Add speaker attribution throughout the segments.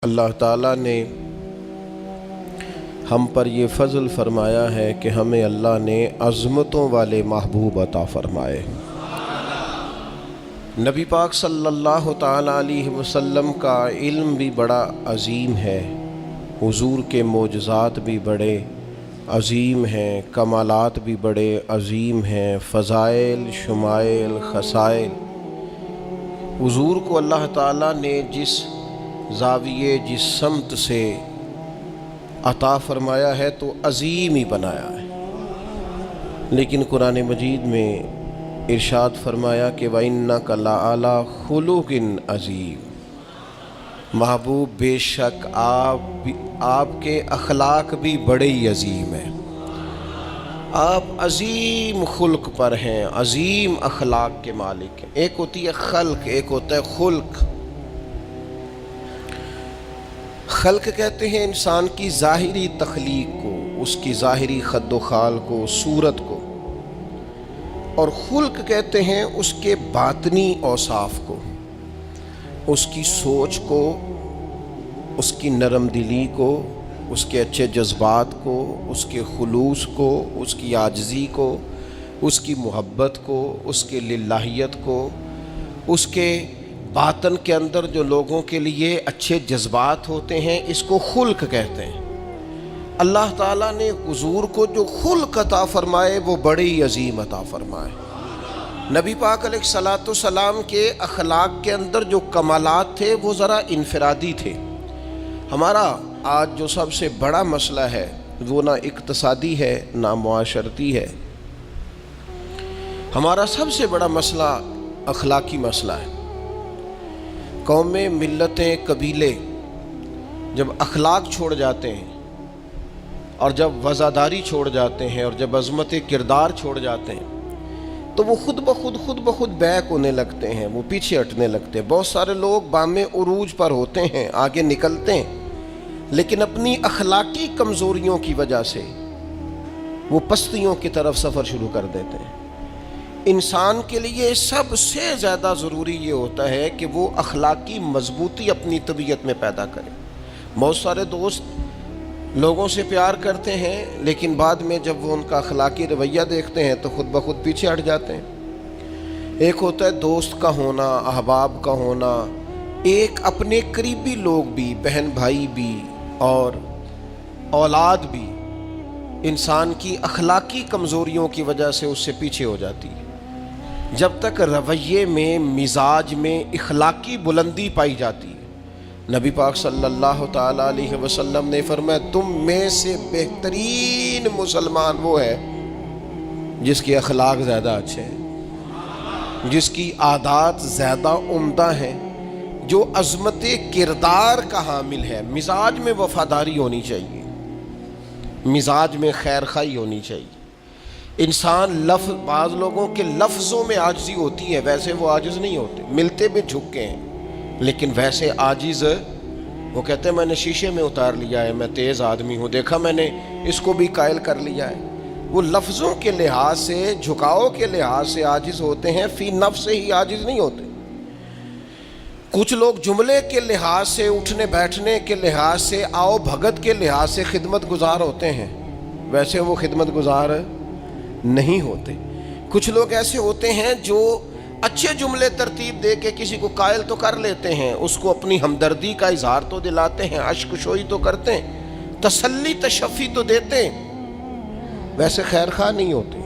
Speaker 1: اللہ تعالیٰ نے ہم پر یہ فضل فرمایا ہے کہ ہمیں اللہ نے عظمتوں والے محبوب عطا فرمائے۔ نبی پاک صلی اللہ تعالیٰ علیہ وسلم کا علم بھی بڑا عظیم ہے، حضور کے معجزات بھی بڑے عظیم ہیں، کمالات بھی بڑے عظیم ہیں، فضائل، شمائل، خصائل۔ حضور کو اللہ تعالیٰ نے جس زاویے، جس سمت سے عطا فرمایا ہے تو عظیم ہی بنایا ہے، لیکن قرآن مجید میں ارشاد فرمایا کہ وَإِنَّكَ لَعَلَىٰ خُلُقٍ عَظِيمٍ، محبوب بے شک آپ کے اخلاق بھی بڑے ہی عظیم ہیں، آپ عظیم خلق پر ہیں، عظیم اخلاق کے مالک ہیں۔ ایک ہوتی ہے خلق، ایک ہوتا ہے خلق۔ خلق کہتے ہیں انسان کی ظاہری تخلیق کو، اس کی ظاہری خد و خال کو، صورت کو، اور خلق کہتے ہیں اس کے باطنی اوصاف کو، اس کی سوچ کو، اس کی نرم دلی کو، اس کے اچھے جذبات کو، اس کے خلوص کو، اس کی عاجزی کو، اس کی محبت کو، اس کے للہیت کو، اس کے باطن کے اندر جو لوگوں کے لیے اچھے جذبات ہوتے ہیں، اس کو خلق کہتے ہیں۔ اللہ تعالیٰ نے حضور کو جو خلق عطا فرمائے وہ بڑی عظیم عطا فرمائے۔ نبی پاک علیہ الصلاۃ والسلام کے اخلاق کے اندر جو کمالات تھے وہ ذرا انفرادی تھے۔ ہمارا آج جو سب سے بڑا مسئلہ ہے وہ نہ اقتصادی ہے نہ معاشرتی ہے، ہمارا سب سے بڑا مسئلہ اخلاقی مسئلہ ہے۔ قومیں، ملتیں، قبیلے جب اخلاق چھوڑ جاتے ہیں، اور جب وزاداری چھوڑ جاتے ہیں، اور جب عظمت کردار چھوڑ جاتے ہیں، تو وہ خود بخود بیک ہونے لگتے ہیں، وہ پیچھے ہٹنے لگتے ہیں۔ بہت سارے لوگ بام عروج پر ہوتے ہیں، آگے نکلتے ہیں، لیکن اپنی اخلاقی کمزوریوں کی وجہ سے وہ پستیوں کی طرف سفر شروع کر دیتے ہیں۔ انسان کے لیے سب سے زیادہ ضروری یہ ہوتا ہے کہ وہ اخلاقی مضبوطی اپنی طبیعت میں پیدا کرے۔ بہت سارے دوست لوگوں سے پیار کرتے ہیں، لیکن بعد میں جب وہ ان کا اخلاقی رویہ دیکھتے ہیں تو خود بخود پیچھے ہٹ جاتے ہیں۔ ایک ہوتا ہے دوست کا ہونا، احباب کا ہونا، ایک اپنے قریبی لوگ بھی، بہن بھائی بھی اور اولاد بھی انسان کی اخلاقی کمزوریوں کی وجہ سے اس سے پیچھے ہو جاتی ہے۔ جب تک رویے میں، مزاج میں اخلاقی بلندی پائی جاتی ہے، نبی پاک صلی اللہ تعالیٰ علیہ وسلم نے فرمایا تم میں سے بہترین مسلمان وہ ہے جس کے اخلاق زیادہ اچھے ہیں، جس کی عادات زیادہ عمدہ ہیں، جو عظمت کردار کا حامل ہے۔ مزاج میں وفاداری ہونی چاہیے، مزاج میں خیر خواہی ہونی چاہیے۔ انسان بعض لوگوں کے لفظوں میں عاجزی ہوتی ہے، ویسے وہ عاجز نہیں ہوتے، ملتے بھی جھک کے ہیں، لیکن ویسے عاجز وہ کہتے ہیں میں نے شیشے میں اتار لیا ہے، میں تیز آدمی ہوں، دیکھا میں نے اس کو بھی قائل کر لیا ہے۔ وہ لفظوں کے لحاظ سے، جھکاؤ کے لحاظ سے عاجز ہوتے ہیں، فی نفس سے ہی عاجز نہیں ہوتے۔ کچھ لوگ جملے کے لحاظ سے، اٹھنے بیٹھنے کے لحاظ سے، آؤ بھگت کے لحاظ سے خدمت گزار ہوتے ہیں، ویسے وہ خدمت گزار نہیں ہوتے۔ کچھ لوگ ایسے ہوتے ہیں جو اچھے جملے ترتیب دے کے کسی کو قائل تو کر لیتے ہیں، اس کو اپنی ہمدردی کا اظہار تو دلاتے ہیں، اشک شوئی تو کرتے ہیں، تسلی تشفی تو دیتے ہیں، ویسے خیر خواہ نہیں ہوتے۔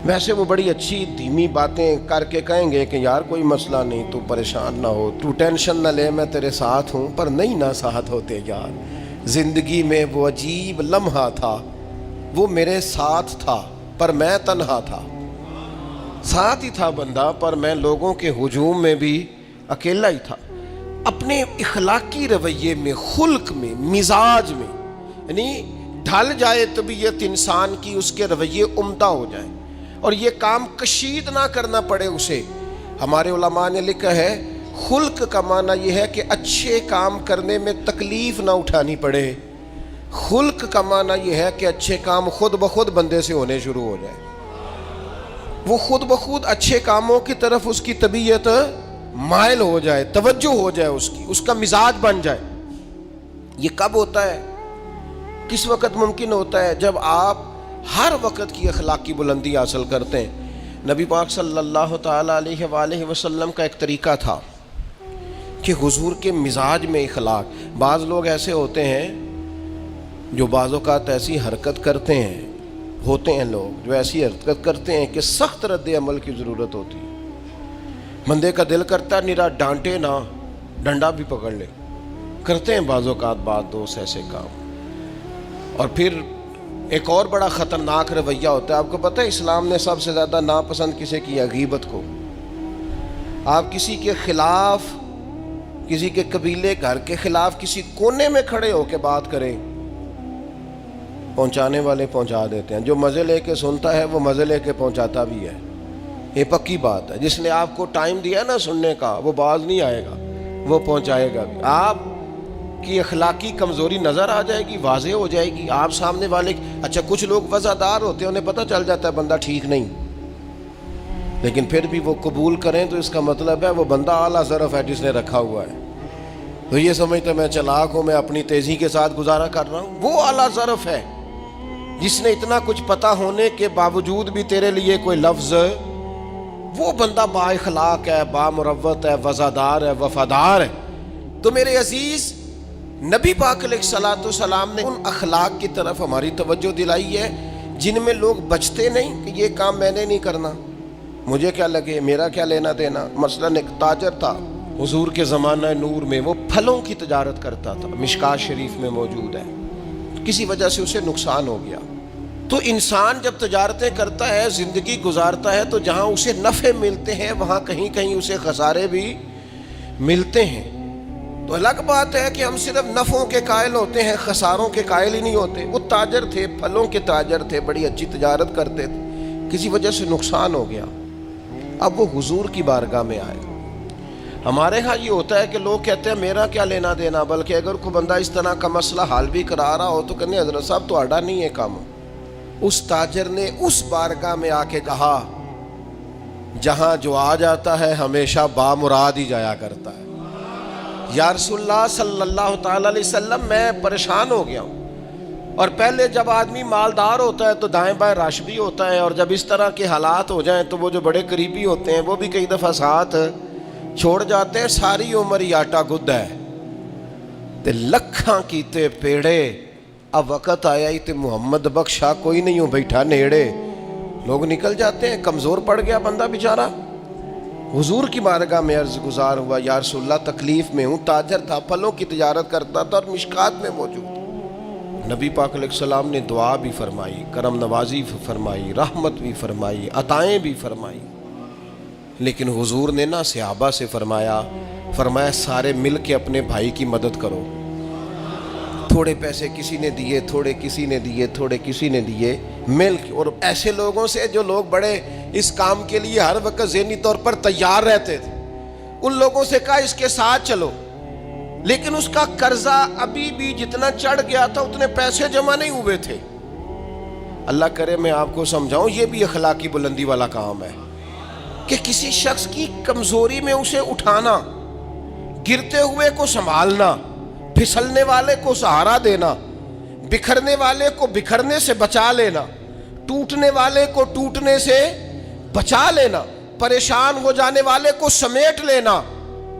Speaker 1: ویسے وہ بڑی اچھی دھیمی باتیں کر کے کہیں گے کہ یار کوئی مسئلہ نہیں، تو پریشان نہ ہو، تو ٹینشن نہ لے، میں تیرے ساتھ ہوں، پر نہیں نہ ساتھ ہوتے یار۔ زندگی میں وہ عجیب لمحہ تھا، وہ میرے ساتھ تھا پر میں تنہا تھا، ساتھ ہی تھا بندہ پر میں لوگوں کے ہجوم میں بھی اکیلا ہی تھا۔ اپنے اخلاقی رویے میں، خلق میں، مزاج میں، یعنی ڈھل جائے طبیعت انسان کی، اس کے رویے عمدہ ہو جائیں، اور یہ کام کشید نہ کرنا پڑے اسے۔ ہمارے علماء نے لکھا ہے خلق کا معنی یہ ہے کہ اچھے کام کرنے میں تکلیف نہ اٹھانی پڑے، خلق کا معنی یہ ہے کہ اچھے کام خود بخود بندے سے ہونے شروع ہو جائے، وہ خود بخود اچھے کاموں کی طرف اس کی طبیعت مائل ہو جائے، توجہ ہو جائے اس کی، اس کا مزاج بن جائے۔ یہ کب ہوتا ہے؟ کس وقت ممکن ہوتا ہے؟ جب آپ ہر وقت کی اخلاقی بلندی حاصل کرتے ہیں۔ نبی پاک صلی اللہ تعالیٰ علیہ وآلہ وسلم کا ایک طریقہ تھا کہ حضور کے مزاج میں اخلاق۔ بعض لوگ ایسے ہوتے ہیں جو بعض اوقات ایسی حرکت کرتے ہیں، ہوتے ہیں لوگ جو ایسی حرکت کرتے ہیں کہ سخت رد عمل کی ضرورت ہوتی ہے۔ بندے کا دل کرتا ہے نرا ڈانٹے نہ، ڈنڈا بھی پکڑ لے، کرتے ہیں بعض اوقات بعض دوست ایسے کام۔ اور پھر ایک اور بڑا خطرناک رویہ ہوتا ہے۔ آپ کو پتہ ہے اسلام نے سب سے زیادہ ناپسند کسے کیا؟ غیبت کو۔ آپ کسی کے خلاف، کسی کے قبیلے گھر کے خلاف کسی کونے میں کھڑے ہو کے بات کریں، پہنچانے والے پہنچا دیتے ہیں۔ جو مزے لے کے سنتا ہے وہ مزے لے کے پہنچاتا بھی ہے، یہ پکی بات ہے۔ جس نے آپ کو ٹائم دیا نا سننے کا، وہ باز نہیں آئے گا، وہ پہنچائے گا بھی۔ آپ کی اخلاقی کمزوری نظر آ جائے گی، واضح ہو جائے گی۔ آپ سامنے والے، اچھا کچھ لوگ وفادار ہوتے ہیں، انہیں پتہ چل جاتا ہے بندہ ٹھیک نہیں، لیکن پھر بھی وہ قبول کریں تو اس کا مطلب ہے وہ بندہ اعلیٰ ظرف ہے جس نے رکھا ہوا ہے۔ تو یہ سمجھتے میں چلاک ہوں، میں اپنی تیزی کے ساتھ گزارا کر رہا ہوں، وہ اعلیٰ ظرف ہے جس نے اتنا کچھ پتہ ہونے کے باوجود بھی تیرے لیے کوئی لفظ، وہ بندہ با اخلاق ہے، با مروت ہے، وفادار ہے، وفادار ہے۔ تو میرے عزیز، نبی پاک علیہ الصلوۃ والسلام نے ان اخلاق کی طرف ہماری توجہ دلائی ہے جن میں لوگ بچتے نہیں کہ یہ کام میں نے نہیں کرنا، مجھے کیا لگے، میرا کیا لینا دینا۔ مثلا ایک تاجر تھا حضور کے زمانہ نور میں، وہ پھلوں کی تجارت کرتا تھا، مشکات شریف میں موجود ہے۔ کسی وجہ سے اسے نقصان ہو گیا۔ تو انسان جب تجارتیں کرتا ہے، زندگی گزارتا ہے، تو جہاں اسے نفع ملتے ہیں وہاں کہیں کہیں اسے خسارے بھی ملتے ہیں۔ تو الگ بات ہے کہ ہم صرف نفعوں کے قائل ہوتے ہیں، خساروں کے قائل ہی نہیں ہوتے۔ وہ تاجر تھے، پھلوں کے تاجر تھے، بڑی اچھی تجارت کرتے تھے، کسی وجہ سے نقصان ہو گیا۔ اب وہ حضور کی بارگاہ میں آئے۔ ہمارے ہاں یہ ہوتا ہے کہ لوگ کہتے ہیں میرا کیا لینا دینا، بلکہ اگر کوئی بندہ اس طرح کا مسئلہ حل بھی کرا رہا ہو تو کہنے حضرت صاحب تو آڈا نہیں ہے کام۔ اس تاجر نے اس بارگاہ میں آ کے کہا جہاں جو آ جاتا ہے ہمیشہ بامراد ہی جایا کرتا ہے۔ یا رسول اللہ صلی اللہ تعالی علیہ وسلم، میں پریشان ہو گیا ہوں۔ اور پہلے جب آدمی مالدار ہوتا ہے تو دائیں بائیں رش بھی ہوتا ہے، اور جب اس طرح کے حالات ہو جائیں تو وہ جو بڑے قریبی ہوتے ہیں وہ بھی کئی دفعہ ساتھ چھوڑ جاتے ہیں۔ ساری عمر ہی آٹا گد ہے تے لکھاں کیتے پیڑے، اب وقت آیا ہی تے محمد بخشا کوئی نہیں ہوں بیٹھا نیڑے۔ لوگ نکل جاتے ہیں، کمزور پڑ گیا بندہ بیچارہ۔ حضور کی بارگاہ میں عرض گزار ہوا یا رسول اللہ تکلیف میں ہوں۔ تاجر تھا، پھلوں کی تجارت کرتا تھا اور مشکات میں موجود۔ نبی پاک علیہ السلام نے دعا بھی فرمائی، کرم نوازی فرمائی، رحمت بھی فرمائی، عطائیں بھی فرمائی، لیکن حضور نے نا صحابہ سے فرمایا سارے مل کے اپنے بھائی کی مدد کرو۔ تھوڑے پیسے کسی نے دیے، تھوڑے کسی نے دیے، تھوڑے کسی نے دیے، مل کے۔ اور ایسے لوگوں سے جو لوگ بڑے اس کام کے لیے ہر وقت ذہنی طور پر تیار رہتے تھے، ان لوگوں سے کہا اس کے ساتھ چلو، لیکن اس کا قرضہ ابھی بھی جتنا چڑھ گیا تھا اتنے پیسے جمع نہیں ہوئے تھے۔ اللہ کرے میں آپ کو سمجھاؤں، یہ بھی اخلاقی بلندی والا کام ہے کہ کسی شخص کی کمزوری میں اسے اٹھانا، گرتے ہوئے کو سنبھالنا، پھسلنے والے کو سہارا دینا، بکھرنے والے کو بکھرنے سے بچا لینا، ٹوٹنے والے کو ٹوٹنے سے بچا لینا، پریشان ہو جانے والے کو سمیٹ لینا۔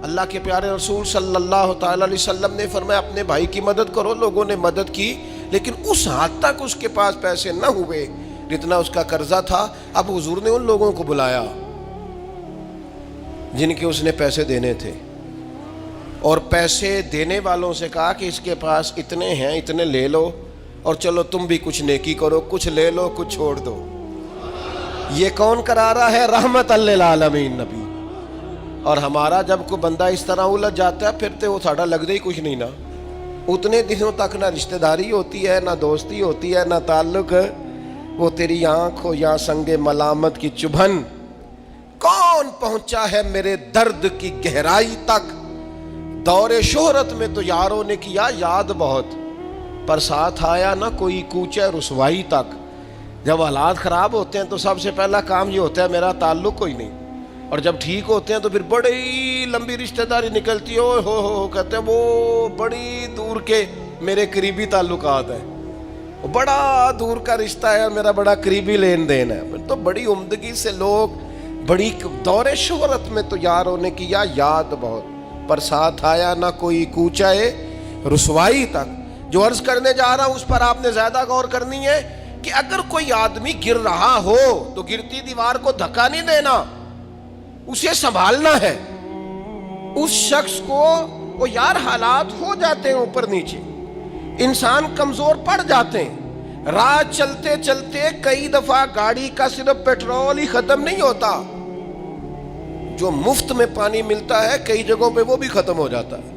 Speaker 1: اللہ کے پیارے رسول صلی اللہ تعالی علیہ وسلم نے فرمایا اپنے بھائی کی مدد کرو۔ لوگوں نے مدد کی، لیکن اس حد تک اس کے پاس پیسے نہ ہوئے جتنا اس کا قرضہ تھا۔ اب حضور نے ان لوگوں کو بلایا جن کے اس نے پیسے دینے تھے، اور پیسے دینے والوں سے کہا کہ اس کے پاس اتنے ہیں، اتنے لے لو، اور چلو تم بھی کچھ نیکی کرو، کچھ لے لو کچھ چھوڑ دو۔ یہ کون کرا رہا ہے؟ رحمت للعالمین نبی۔ اور ہمارا جب کوئی بندہ اس طرح الجھ جاتا ہے پھر تو وہ ساڑھا لگتا ہی کچھ نہیں نا۔ اتنے دنوں تک نہ رشتہ داری ہوتی ہے، نہ دوستی ہوتی ہے، نہ تعلق۔ وہ تیری آنکھ ہو یا سنگ ملامت کی چبھن، کون پہنچا ہے میرے درد کی گہرائی تک؟ دور شہرت میں تو یاروں نے کیا یاد بہت، پر ساتھ آیا نہ کوئی کوچے رسوائی تک۔ جب حالات خراب ہوتے ہیں تو سب سے پہلا کام یہ ہوتا ہے میرا تعلق کوئی نہیں، اور جب ٹھیک ہوتے ہیں تو پھر بڑی لمبی رشتہ داری نکلتی ہے، اوہ ہو کہتے ہیں وہ بڑی دور کے میرے قریبی تعلقات ہیں، وہ بڑا دور کا رشتہ ہے اور میرا بڑا قریبی لین دین ہے. تو بڑی عمدگی سے لوگ بڑی دور شہرت میں تو یار ہونے کی یا یاد بہت، پر ساتھ آیا نہ کوئی کوچائے رسوائی تک. جو عرض کرنے جا رہا ہوں اس پر آپ نے زیادہ غور کرنی ہے کہ اگر کوئی آدمی گر رہا ہو تو گرتی دیوار کو دھکا نہیں دینا، اسے سنبھالنا ہے. اس شخص کو وہ یار حالات ہو جاتے ہیں اوپر نیچے، انسان کمزور پڑ جاتے ہیں، راہ چلتے چلتے کئی دفعہ گاڑی کا صرف پیٹرول ہی ختم نہیں ہوتا، جو مفت میں پانی ملتا ہے کئی جگہوں پہ وہ بھی ختم ہو جاتا ہے،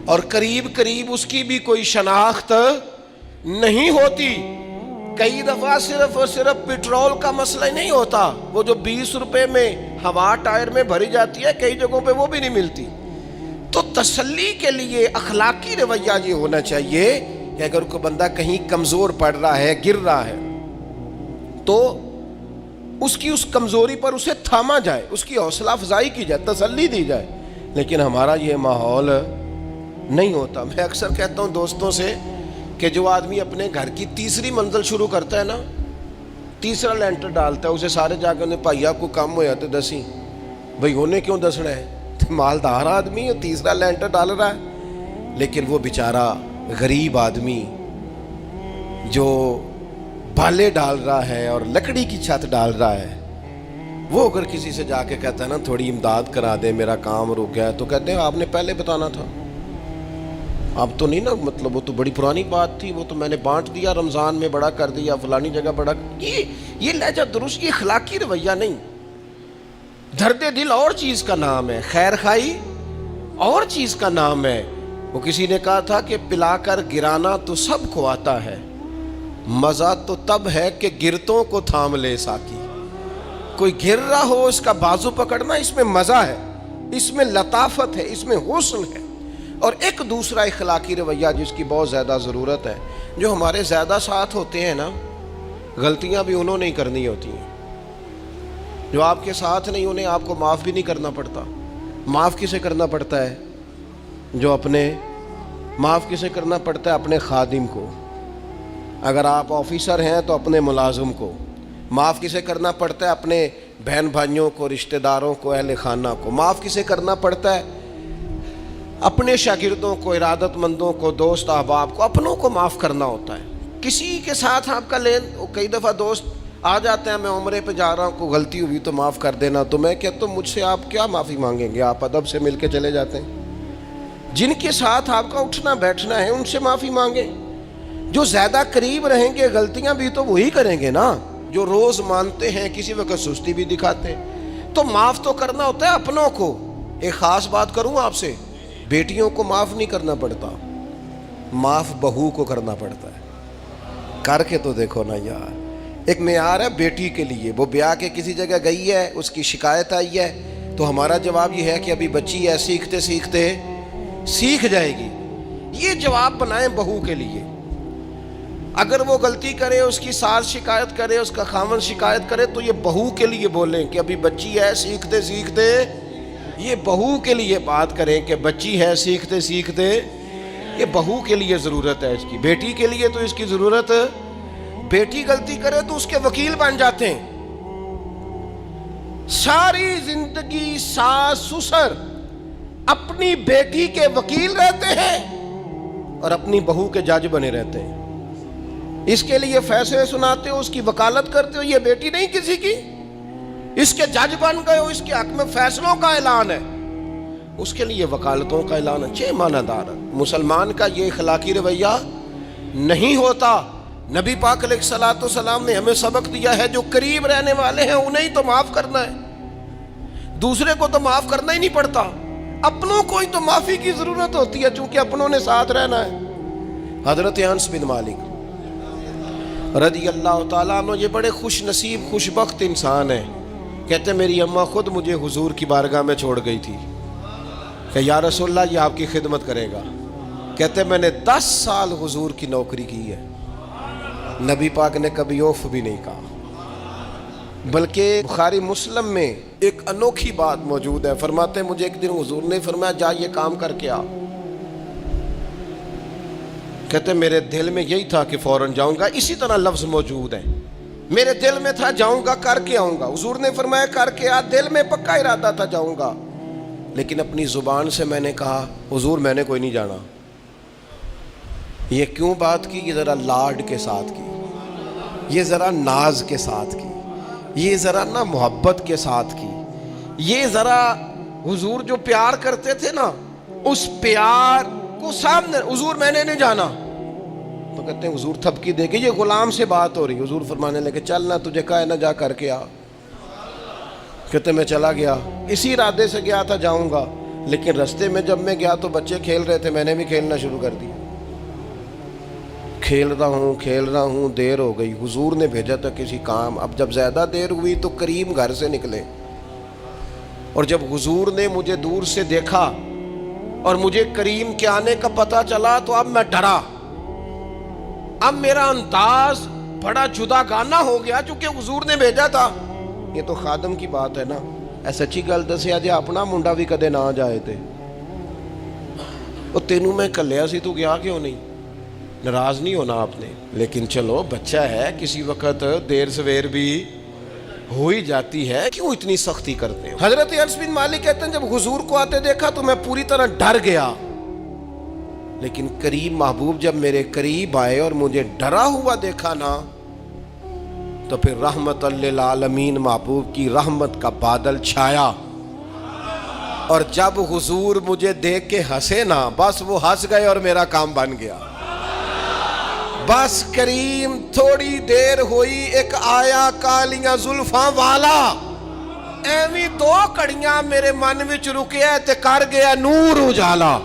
Speaker 1: اور قریب قریب اس کی بھی کوئی شناخت نہیں ہوتی. کئی دفعہ صرف اور صرف پیٹرول کا مسئلہ ہی نہیں ہوتا، وہ جو 20 روپے میں ہوا ٹائر میں بھری جاتی ہے کئی جگہوں پہ وہ بھی نہیں ملتی. تو تسلی کے لیے اخلاقی رویہ یہ ہونا چاہیے کہ اگر کوئی بندہ کہیں کمزور پڑ رہا ہے، گر رہا ہے، تو اس کی اس کمزوری پر اسے تھاما جائے، اس کی حوصلہ افزائی کی جائے، تسلی دی جائے. لیکن ہمارا یہ ماحول نہیں ہوتا. میں اکثر کہتا ہوں دوستوں سے کہ جو آدمی اپنے گھر کی تیسری منزل شروع کرتا ہے نا، تیسرا لینٹر ڈالتا ہے، اسے سارے جا کے انہیں بھائی آپ کو کم ہو جاتے دسی، بھائی انہیں کیوں دسنا ہے، مالدار آدمی ہے تیسرا لینٹر ڈال رہا ہے. لیکن وہ بیچارہ غریب آدمی جو بالے ڈال رہا ہے اور لکڑی کی چھت ڈال رہا ہے، وہ اگر کسی سے جا کے کہتا ہے نا تھوڑی امداد کرا دے میرا کام رک گیا، تو کہتے ہیں آپ نے پہلے بتانا تھا، اب تو نہیں نا، مطلب وہ تو بڑی پرانی بات تھی، وہ تو میں نے بانٹ دیا، رمضان میں بڑا کر دیا، فلانی جگہ بڑا. یہ لہجہ درست، یہ اخلاقی رویہ نہیں. درد دل اور چیز کا نام ہے، خیر خائی اور چیز کا نام ہے. وہ کسی نے کہا تھا کہ پلا کر گرانا تو سب کو آتا ہے، مزہ تو تب ہے کہ گرتوں کو تھام لے ساکی. کوئی گر رہا ہو اس کا بازو پکڑنا، اس میں مزہ ہے، اس میں لطافت ہے، اس میں حسن ہے. اور ایک دوسرا اخلاقی رویہ جس کی بہت زیادہ ضرورت ہے، جو ہمارے زیادہ ساتھ ہوتے ہیں نا، غلطیاں بھی انہوں نے ہی کرنی ہوتی ہیں. جو آپ کے ساتھ نہیں انہیں آپ کو معاف بھی نہیں کرنا پڑتا. معاف کسے کرنا پڑتا ہے؟ معاف کسے کرنا پڑتا ہے؟ اپنے خادم کو. اگر آپ آفیسر ہیں تو اپنے ملازم کو. معاف کسے کرنا پڑتا ہے؟ اپنے بہن بھائیوں کو، رشتہ داروں کو، اہل خانہ کو. معاف کسے کرنا پڑتا ہے؟ اپنے شاگردوں کو، ارادت مندوں کو، دوست احباب کو، اپنوں کو معاف کرنا ہوتا ہے. کسی کے ساتھ آپ کا کئی دفعہ دوست آ جاتے ہیں، میں عمرے پہ جا رہا ہوں، کوئی غلطی ہوئی تو معاف کر دینا، تو میں کہتا ہوں مجھ سے آپ کیا معافی مانگیں گے، آپ ادب سے مل کے چلے جاتے ہیں. جن کے ساتھ آپ کا اٹھنا بیٹھنا ہے ان سے معافی مانگیں. جو زیادہ قریب رہیں گے غلطیاں بھی تو وہی کریں گے نا، جو روز مانتے ہیں، کسی وقت سستی بھی دکھاتے ہیں. تو معاف تو کرنا ہوتا ہے اپنوں کو. ایک خاص بات کروں آپ سے، بیٹیوں کو معاف نہیں کرنا پڑتا، معاف بہو کو کرنا پڑتا ہے. کر کے تو دیکھو نا یار. ایک معیار ہے بیٹی کے لیے، وہ بیاہ کے کسی جگہ گئی ہے، اس کی شکایت آئی ہے، تو ہمارا جواب یہ ہے کہ ابھی بچی ہے، سیکھتے سیکھتے سیکھ جائے گی. یہ جواب بنائیں بہو کے لیے. اگر وہ غلطی کرے، اس کی ساس شکایت کرے، اس کا خاوند شکایت کرے، تو یہ بہو کے لیے بولیں کہ ابھی بچی ہے، سیکھتے سیکھتے. یہ بہو کے لیے بات کریں کہ بچی ہے، سیکھتے سیکھتے. یہ بہو کے لیے ضرورت ہے اس کی. بیٹی کے لیے تو اس کی ضرورت، بیٹی غلطی کرے تو اس کے وکیل بن جاتے ہیں. ساری زندگی ساس سسر اپنی بیٹی کے وکیل رہتے ہیں اور اپنی بہو کے جج بنے رہتے ہیں. اس کے لیے فیصلے سناتے ہو، اس کی وکالت کرتے ہو. یہ بیٹی نہیں کسی کی، اس کے جج بن گئے ہو، اس کے حق میں فیصلوں کا اعلان ہے، اس کے لیے وکالتوں کا اعلان ہے. چھ معنی دار. مسلمان کا یہ اخلاقی رویہ نہیں ہوتا. نبی پاک علیہ الصلوۃ والسلام نے ہمیں سبق دیا ہے، جو قریب رہنے والے ہیں انہیں ہی تو معاف کرنا ہے، دوسرے کو تو معاف کرنا ہی نہیں پڑتا. اپنوں کو ہی تو معافی کی ضرورت ہوتی ہے، چونکہ اپنوں نے ساتھ رہنا ہے. حضرت انس بن مالک رضی اللہ تعالیٰ عنہ یہ بڑے خوش نصیب خوش بخت انسان ہیں. کہتے میری اماں خود مجھے حضور کی بارگاہ میں چھوڑ گئی تھی کہ یا رسول اللہ یہ آپ کی خدمت کرے گا. کہتے میں نے 10 سال حضور کی نوکری کی ہے، نبی پاک نے کبھی اوف بھی نہیں کہا. بلکہ بخاری مسلم میں ایک انوکھی بات موجود ہے. فرماتے ہیں مجھے ایک دن حضور نے فرمایا جا یہ کام کر کے آ. کہتے میرے دل میں یہی تھا کہ فوراً جاؤں گا. اسی طرح لفظ موجود ہے, میرے دل میں تھا جاؤں گا کر کے آؤں گا. حضور نے فرمایا کر کے آ. دل میں پکا ارادہ تھا جاؤں گا, لیکن اپنی زبان سے میں نے کہا حضور میں نے کوئی نہیں جانا. یہ کیوں بات کی؟ یہ ذرا لاڈ کے ساتھ کی, یہ ذرا ناز کے ساتھ کی, یہ ذرا نا محبت کے ساتھ کی, یہ ذرا حضور جو پیار کرتے تھے نا اس پیار کو سامنے. حضور میں نے نہیں جانا. تو کہتے ہیں حضور تھپکی دے کے, یہ غلام سے بات ہو رہی. حضور فرمانے لگے چل نہ تجھے کہا ہے نہ جا کر کے آ. کہتے میں چلا گیا, اسی ارادے سے گیا تھا جاؤں گا, لیکن رستے میں جب میں گیا تو بچے کھیل رہے تھے, میں نے بھی کھیلنا شروع کر دیا. کھیل رہا ہوں دیر ہو گئی. حضور نے بھیجا تھا کسی کام. اب جب زیادہ دیر ہوئی تو کریم گھر سے نکلے, اور جب حضور نے مجھے دور سے دیکھا اور مجھے کریم کے آنے کا پتہ چلا تو اب میں ڈرا. اب میرا انداز بڑا جدا گانا ہو گیا چونکہ حضور نے بھیجا تھا. یہ تو خادم کی بات ہے نا. اے سچی گل دسیا جی اپنا منڈا بھی کدے نہ جائے تے وہ تینوں میں کلیا سی, تو گیا کیوں نہیں؟ ناراض نہیں ہونا آپ نے, لیکن چلو بچہ ہے, کسی وقت دیر سویر بھی ہو ہی جاتی ہے, کیوں اتنی سختی کرتے ہیں؟ حضرت انس بن مالک کہتے ہیں جب حضور کو آتے دیکھا تو میں پوری طرح ڈر گیا, لیکن کریم محبوب جب میرے قریب آئے اور مجھے ڈرا ہوا دیکھا نا تو پھر رحمت للعالمین محبوب کی رحمت کا بادل چھایا. اور جب حضور مجھے دیکھ کے ہنسے نا, بس وہ ہنس گئے اور میرا کام بن گیا. بس کریم تھوڑی دیر ہوئی, ایک آیا کالیاں زلفاں والا, ایویں دو کڑیاں میرے من وچ رکیا تے کر گیا نور اجالا.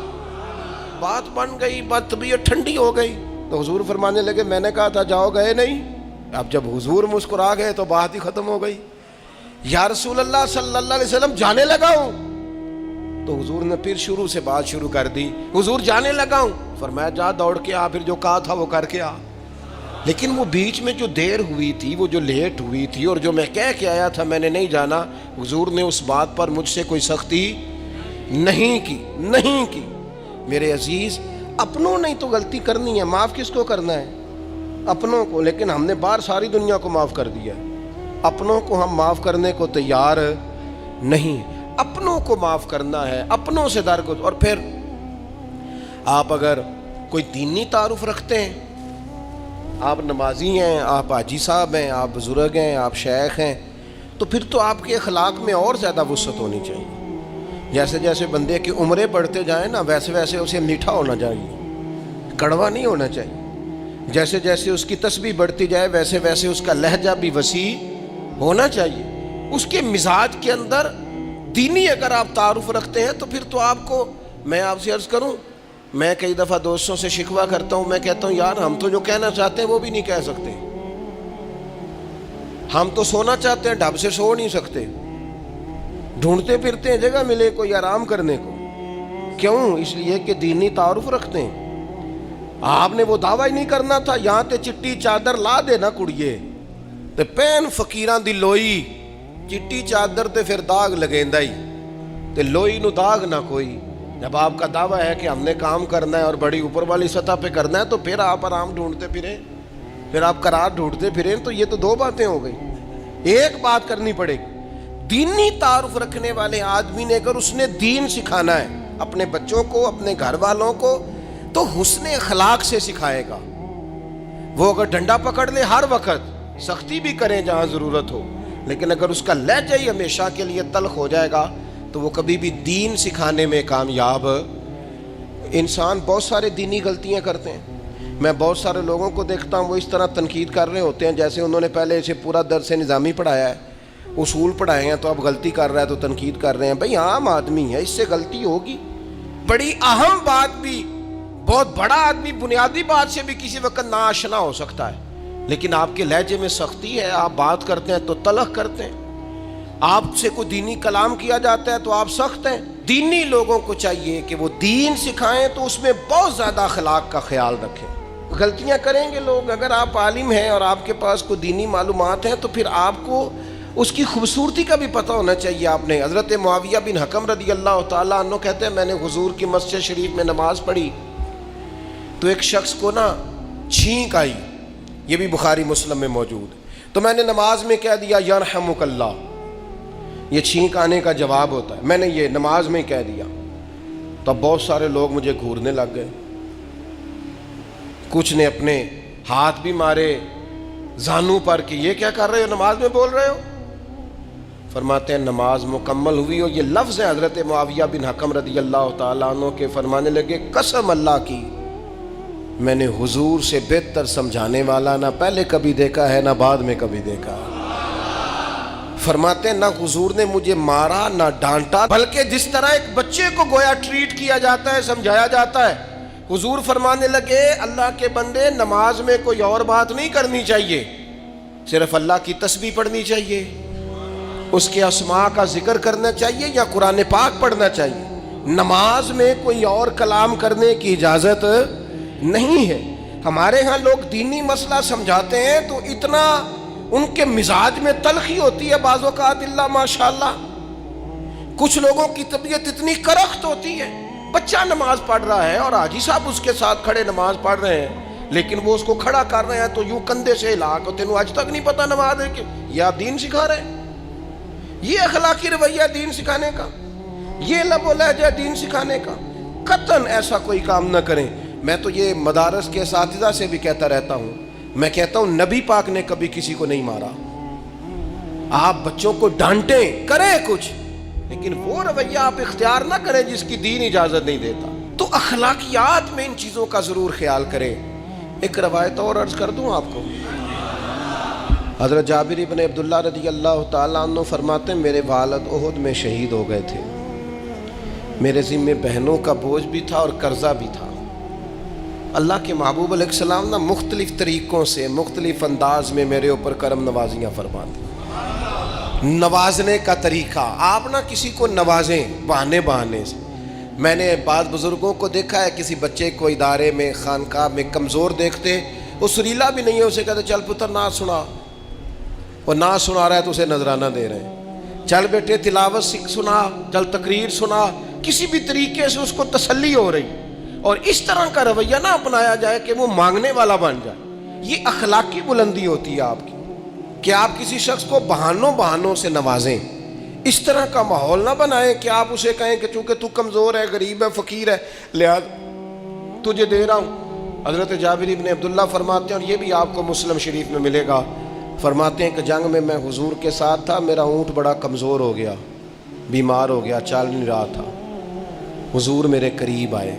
Speaker 1: بات بن گئی, بات طبیعت ٹھنڈی ہو گئی. تو حضور فرمانے لگے میں نے کہا تھا جاؤ, گئے نہیں. اب جب حضور مسکرا گئے تو بات ہی ختم ہو گئی. یا رسول اللہ صلی اللہ علیہ وسلم جانے لگا ہوں. تو حضور نے پھر شروع سے بات شروع کر دی, حضور جانے لگا ہوں. فرمایا جا دوڑ کے آ, پھر جو کہا تھا وہ کر کے آ. لیکن وہ بیچ میں جو دیر ہوئی تھی, وہ جو لیٹ ہوئی تھی, اور جو میں کہہ کے آیا تھا میں نے نہیں جانا, حضور نے اس بات پر مجھ سے کوئی سختی نہیں کی. میرے عزیز, اپنوں نے تو غلطی کرنی ہے, معاف کس کو کرنا ہے؟ اپنوں کو. لیکن ہم نے باہر ساری دنیا کو معاف کر دیا, اپنوں کو ہم معاف کرنے کو تیار نہیں. اپنوں کو معاف کرنا ہے, اپنوں سے درگزر. اور پھر آپ اگر کوئی دینی تعارف رکھتے ہیں, آپ نمازی ہیں, آپ حاجی صاحب ہیں, آپ بزرگ ہیں, آپ شیخ ہیں, تو پھر تو آپ کے اخلاق میں اور زیادہ وسعت ہونی چاہیے. جیسے جیسے بندے کی عمریں بڑھتے جائیں نا, ویسے ویسے اسے میٹھا ہونا چاہیے, کڑوا نہیں ہونا چاہیے. جیسے جیسے اس کی تسبیح بڑھتی جائے ویسے ویسے اس کا لہجہ بھی وسیع ہونا چاہیے. اس کے مزاج کے اندر دینی اگر آپ تعارف رکھتے ہیں تو پھر تو آپ کو, میں آپ سے عرض کروں, میں کئی دفعہ دوستوں سے شکوہ کرتا ہوں, میں کہتا ہوں یار ہم تو جو کہنا چاہتے ہیں وہ بھی نہیں کہہ سکتے. ہم تو سونا چاہتے ہیں, ڈھب سے سو نہیں سکتے, ڈھونڈتے پھرتے ہیں جگہ ملے کوئی آرام کرنے کو. کیوں؟ اس لیے کہ دینی تعارف رکھتے ہیں. آپ نے وہ دعویٰ ہی نہیں کرنا تھا, یہاں تے چٹی چادر لا دے نا کڑیے تے پین فقیران دی لوئی, چٹی چادر تے پھر داغ لگیندا ہی تے لوئی نو داغ نہ کوئی. جب آپ کا دعویٰ ہے کہ ہم نے کام کرنا ہے اور بڑی اوپر والی سطح پہ کرنا ہے, تو پھر آپ آرام ڈھونڈتے پھریں, پھر آپ قرار ڈھونڈتے پھریں. تو یہ تو دو باتیں ہو گئی. ایک بات کرنی پڑے گی, دینی تعارف رکھنے والے آدمی نے اگر اس نے دین سکھانا ہے اپنے بچوں کو, اپنے گھر والوں کو, تو حسن اخلاق سے سکھائے گا. وہ اگر ڈنڈا پکڑ لے ہر وقت, سختی بھی کریں جہاں ضرورت ہو, لیکن اگر اس کا لہجہ ہی ہمیشہ کے لیے تلخ ہو جائے گا تو وہ کبھی بھی دین سکھانے میں کامیاب. انسان بہت سارے دینی غلطیاں کرتے ہیں. میں بہت سارے لوگوں کو دیکھتا ہوں وہ اس طرح تنقید کر رہے ہوتے ہیں جیسے انہوں نے پہلے اسے پورا درس نظامی پڑھایا ہے, اصول پڑھائے ہیں, تو اب غلطی کر رہا ہے تو تنقید کر رہے ہیں. بھئی عام آدمی ہے, اس سے غلطی ہوگی. بڑی اہم بات بھی, بہت بڑا آدمی بنیادی بات سے بھی کسی وقت ناآشنا ہو سکتا ہے, لیکن آپ کے لہجے میں سختی ہے, آپ بات کرتے ہیں تو تلخ کرتے ہیں, آپ سے کوئی دینی کلام کیا جاتا ہے تو آپ سخت ہیں. دینی لوگوں کو چاہیے کہ وہ دین سکھائیں تو اس میں بہت زیادہ اخلاق کا خیال رکھیں. غلطیاں کریں گے لوگ. اگر آپ عالم ہیں اور آپ کے پاس کوئی دینی معلومات ہیں تو پھر آپ کو اس کی خوبصورتی کا بھی پتہ ہونا چاہیے آپ نے. حضرت معاویہ بن حکم رضی اللہ تعالیٰ عنہ کہتے ہیں میں نے حضور کی مسجد شریف میں نماز پڑھی تو ایک شخص کو نا چھینک آئی, یہ بھی بخاری مسلم میں موجود, تو میں نے نماز میں کہہ دیا یرحمک اللہ. یہ چھینک آنے کا جواب ہوتا ہے, میں نے یہ نماز میں کہہ دیا. تو اب بہت سارے لوگ مجھے گھورنے لگ گئے, کچھ نے اپنے ہاتھ بھی مارے زانوں پر کہ یہ کیا کر رہے ہو, نماز میں بول رہے ہو. فرماتے ہیں نماز مکمل ہوئی اور یہ لفظ ہے حضرت معاویہ بن حکم رضی اللہ تعالیٰ عنہ کے, فرمانے لگے قسم اللہ کی میں نے حضور سے بہتر سمجھانے والا نہ پہلے کبھی دیکھا ہے نہ بعد میں کبھی دیکھا. فرماتے ہیں نہ حضور نے مجھے مارا نہ ڈانٹا, بلکہ جس طرح ایک بچے کو گویا ٹریٹ کیا جاتا ہے, سمجھایا جاتا ہے. حضور فرمانے لگے اللہ کے بندے نماز میں کوئی اور بات نہیں کرنی چاہیے, صرف اللہ کی تسبیح پڑھنی چاہیے, اس کے اسماء کا ذکر کرنا چاہیے یا قرآن پاک پڑھنا چاہیے. نماز میں کوئی اور کلام کرنے کی اجازت نہیں ہے. ہمارے ہاں لوگ دینی مسئلہ سمجھاتے ہیں تو اتنا ان کے مزاج میں تلخی ہوتی ہے بعض اوقات, اللہ ماشاءاللہ. کچھ لوگوں کی طبیعت اتنی کرخت ہوتی ہے, بچہ نماز پڑھ رہا ہے اور حاجی صاحب اس کے ساتھ کھڑے نماز پڑھ رہے ہیں, لیکن وہ اس کو کھڑا کر رہے ہیں تو یوں کندھے سے ہلا کے تینوں آج تک نہیں پتا نماز ہے کہ یہ آپ دین سکھا رہے ہیں. یہ اخلاقی رویہ دین سکھانے کا, یہ لب و لہجہ دین سکھانے کا. قطعاً ایسا کوئی کام نہ کریں. میں تو یہ مدارس کے اساتذہ سے بھی کہتا رہتا ہوں, میں کہتا ہوں نبی پاک نے کبھی کسی کو نہیں مارا. آپ بچوں کو ڈانٹیں, کریں کچھ, لیکن وہ رویہ آپ اختیار نہ کریں جس کی دین اجازت نہیں دیتا. تو اخلاقیات میں ان چیزوں کا ضرور خیال کریں. ایک روایت اور عرض کر دوں آپ کو. حضرت جابر ابن عبداللہ رضی اللہ تعالیٰ عنہ فرماتے ہیں میرے والد احد میں شہید ہو گئے تھے, میرے ذمے بہنوں کا بوجھ بھی تھا اور قرضہ بھی تھا. اللہ کے محبوب علیہ السلام نا مختلف طریقوں سے مختلف انداز میں میرے اوپر کرم نوازیاں فرماتے. نوازنے کا طریقہ, آپ نہ کسی کو نوازیں بہانے سے. میں نے بعض بزرگوں کو دیکھا ہے کسی بچے کو ادارے میں خانقاہ میں کمزور دیکھتے, وہ سریلا بھی نہیں ہے, اسے کہتے چل پتر نعت سنا, اور نعت سنا رہا ہے تو اسے نذرانہ دے رہے ہیں. چل بیٹے تلاوت سنا, چل تقریر سنا, کسی بھی طریقے سے اس کو تسلی ہو رہی. اور اس طرح کا رویہ نہ اپنایا جائے کہ وہ مانگنے والا بن جائے. یہ اخلاقی بلندی ہوتی ہے آپ کی کہ آپ کسی شخص کو بہانوں سے نوازیں. اس طرح کا ماحول نہ بنائیں کہ آپ اسے کہیں کہ چونکہ تو کمزور ہے, غریب ہے, فقیر ہے, لہذا تجھے دے رہا ہوں. حضرت جابر ابن عبداللہ فرماتے ہیں, اور یہ بھی آپ کو مسلم شریف میں ملے گا, فرماتے ہیں کہ جنگ میں میں حضور کے ساتھ تھا, میرا اونٹ بڑا کمزور ہو گیا, بیمار ہو گیا, چل نہیں رہا تھا. حضور میرے قریب آئے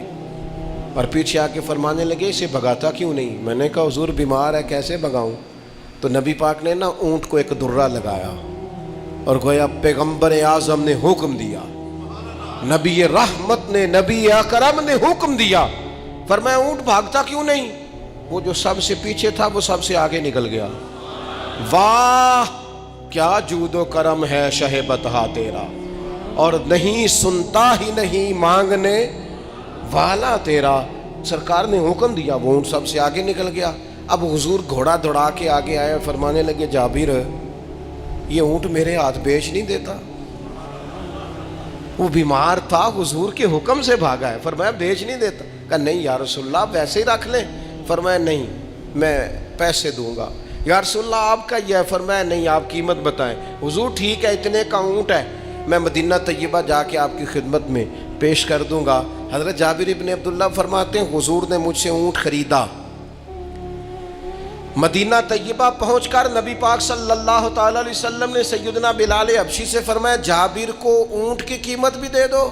Speaker 1: اور پیچھے آ کے فرمانے لگے اسے بھگاتا کیوں نہیں. میں نے کہا حضور بیمار ہے کیسے بھگاؤں. تو نبی پاک نے نا اونٹ کو ایک درہ لگایا اور گویا پیغمبر اعظم نے حکم دیا, نبی رحمت نے, نبی اکرم نے حکم دیا, فرمایا اونٹ بھاگتا کیوں نہیں. وہ جو سب سے پیچھے تھا وہ سب سے آگے نکل گیا. واہ کیا جود و کرم ہے شہ بطحا تیرا, اور نہیں سنتا ہی نہیں مانگنے والا تیرا. سرکار نے حکم دیا, وہ اونٹ سب سے آگے نکل گیا. اب حضور گھوڑا دوڑا کے آگے آئے, فرمانے لگے جابر یہ اونٹ میرے ہاتھ بیچ نہیں دیتا. وہ بیمار تھا, حضور کے حکم سے بھاگا ہے, فرمایا بیچ نہیں دیتا. کہا نہیں یا رسول اللہ ویسے ہی رکھ لیں. فرمایا نہیں میں پیسے دوں گا. یا رسول اللہ آپ کا یہ ہے. فرمایا نہیں آپ قیمت بتائیں. حضور ٹھیک ہے اتنے کا اونٹ ہے, میں مدینہ طیبہ جا کے آپ کی خدمت میں پیش کر دوں گا. حضرت جابر ابن عبداللہ فرماتے ہیں حضور نے مجھ سے اونٹ خریدا. مدینہ طیبہ پہنچ کر نبی پاک صلی اللہ تعالی علیہ وسلم نے سیدنا بلال حبشی سے فرمایا جابر کو اونٹ کی قیمت بھی دے دو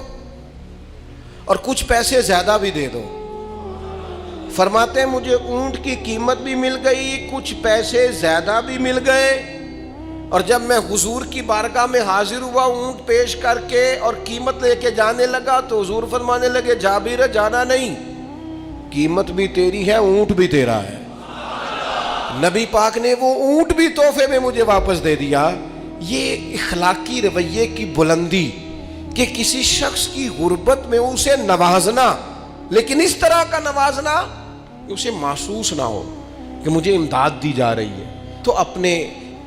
Speaker 1: اور کچھ پیسے زیادہ بھی دے دو. فرماتے ہیں مجھے اونٹ کی قیمت بھی مل گئی, کچھ پیسے زیادہ بھی مل گئے, اور جب میں حضور کی بارگاہ میں حاضر ہوا اونٹ پیش کر کے اور قیمت لے کے جانے لگا تو حضور فرمانے لگے جابر جانا نہیں, قیمت بھی تیری ہے اونٹ بھی تیرا ہے. نبی پاک نے وہ اونٹ بھی تحفے میں مجھے واپس دے دیا. یہ اخلاقی رویے کی بلندی کہ کسی شخص کی غربت میں اسے نوازنا, لیکن اس طرح کا نوازنا اسے محسوس نہ ہو کہ مجھے امداد دی جا رہی ہے. تو اپنے